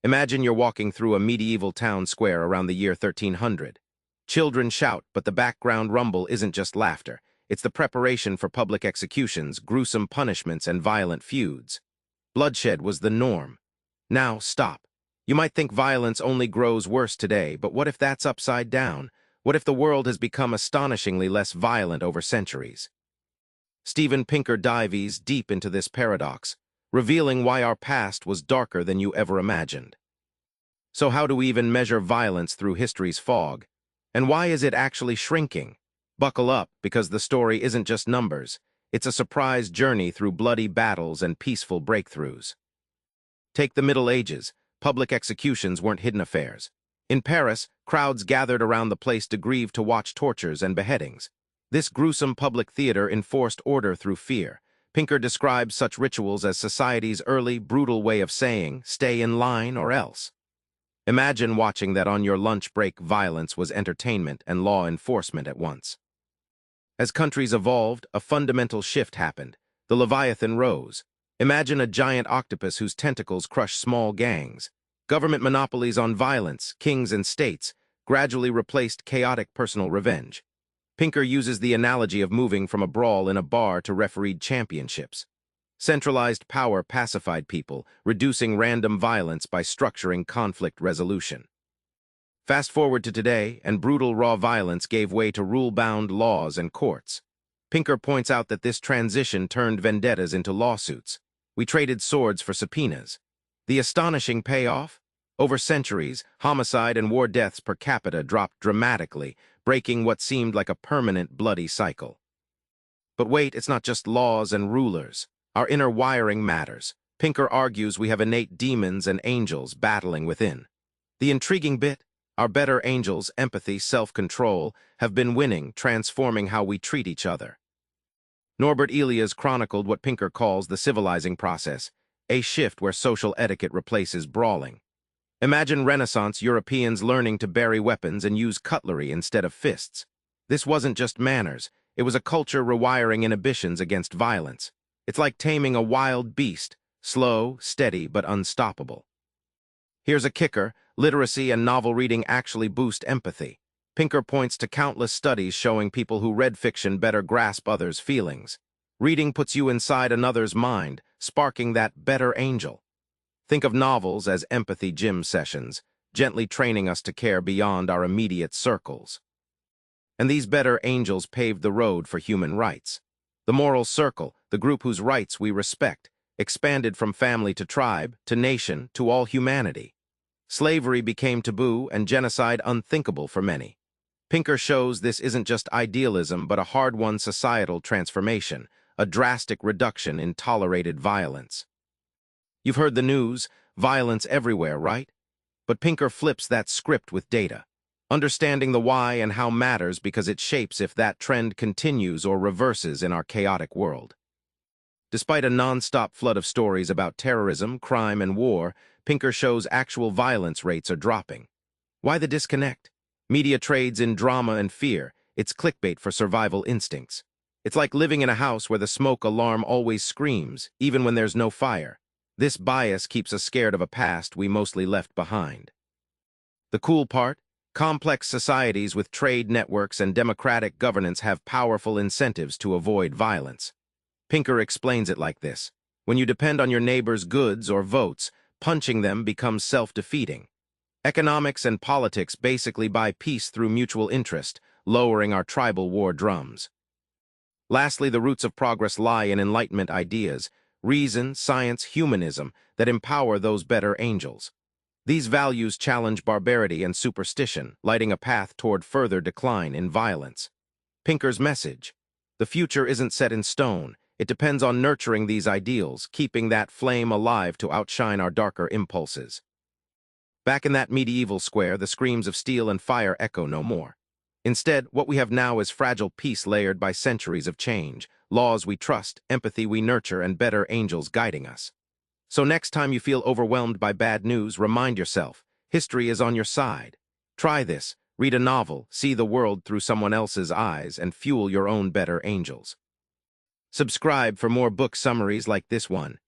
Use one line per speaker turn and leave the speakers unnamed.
Imagine you're walking through a medieval town square around the year 1300. Children shout, but the background rumble isn't just laughter. It's the preparation for public executions, gruesome punishments, and violent feuds. Bloodshed was the norm. Now, stop. You might think violence only grows worse today, but what if that's upside down? What if the world has become astonishingly less violent over centuries? Steven Pinker dives deep into this paradox, revealing why our past was darker than you ever imagined. So how do we even measure violence through history's fog? And why is it actually shrinking? Buckle up, because the story isn't just numbers. It's a surprise journey through bloody battles and peaceful breakthroughs. Take the Middle Ages. Public executions weren't hidden affairs. In Paris, crowds gathered around the place to grieve to watch tortures and beheadings. This gruesome public theater enforced order through fear. Pinker describes such rituals as society's early, brutal way of saying, stay in line or else. Imagine watching that on your lunch break. Violence was entertainment and law enforcement at once. As countries evolved, a fundamental shift happened. The Leviathan rose. Imagine a giant octopus whose tentacles crush small gangs. Government monopolies on violence, kings and states, gradually replaced chaotic personal revenge. Pinker uses the analogy of moving from a brawl in a bar to refereed championships. Centralized power pacified people, reducing random violence by structuring conflict resolution. Fast forward to today, and brutal raw violence gave way to rule-bound laws and courts. Pinker points out that this transition turned vendettas into lawsuits. We traded swords for subpoenas. The astonishing payoff? Over centuries, homicide and war deaths per capita dropped dramatically, breaking what seemed like a permanent bloody cycle. But wait, it's not just laws and rulers. Our inner wiring matters. Pinker argues we have innate demons and angels battling within. The intriguing bit? Our better angels, empathy, self-control, have been winning, transforming how we treat each other. Norbert Elias chronicled what Pinker calls the civilizing process, a shift where social etiquette replaces brawling. Imagine Renaissance Europeans learning to bury weapons and use cutlery instead of fists. This wasn't just manners, it was a culture rewiring inhibitions against violence. It's like taming a wild beast, slow, steady, but unstoppable. Here's a kicker: literacy and novel reading actually boost empathy. Pinker points to countless studies showing people who read fiction better grasp others' feelings. Reading puts you inside another's mind, sparking that better angel. Think of novels as empathy gym sessions, gently training us to care beyond our immediate circles. And these better angels paved the road for human rights. The moral circle, the group whose rights we respect, expanded from family to tribe, to nation, to all humanity. Slavery became taboo and genocide unthinkable for many. Pinker shows this isn't just idealism but a hard-won societal transformation, a drastic reduction in tolerated violence. You've heard the news, violence everywhere, right? But Pinker flips that script with data. Understanding the why and how matters because it shapes if that trend continues or reverses in our chaotic world. Despite a non-stop flood of stories about terrorism, crime, and war, Pinker shows actual violence rates are dropping. Why the disconnect? Media trades in drama and fear. It's clickbait for survival instincts. It's like living in a house where the smoke alarm always screams, even when there's no fire. This bias keeps us scared of a past we mostly left behind. The cool part? Complex societies with trade networks and democratic governance have powerful incentives to avoid violence. Pinker explains it like this: when you depend on your neighbor's goods or votes, punching them becomes self-defeating. Economics and politics basically buy peace through mutual interest, lowering our tribal war drums. Lastly, the roots of progress lie in Enlightenment ideas, reason, science, humanism, that empower those better angels. These values challenge barbarity and superstition, lighting a path toward further decline in violence. Pinker's message: the future isn't set in stone. It depends on nurturing these ideals, keeping that flame alive to outshine our darker impulses. Back in that medieval square, the screams of steel and fire echo no more. Instead, what we have now is fragile peace layered by centuries of change, laws we trust, empathy we nurture, and better angels guiding us. So next time you feel overwhelmed by bad news, remind yourself, history is on your side. Try this: read a novel, see the world through someone else's eyes, and fuel your own better angels. Subscribe for more book summaries like this one.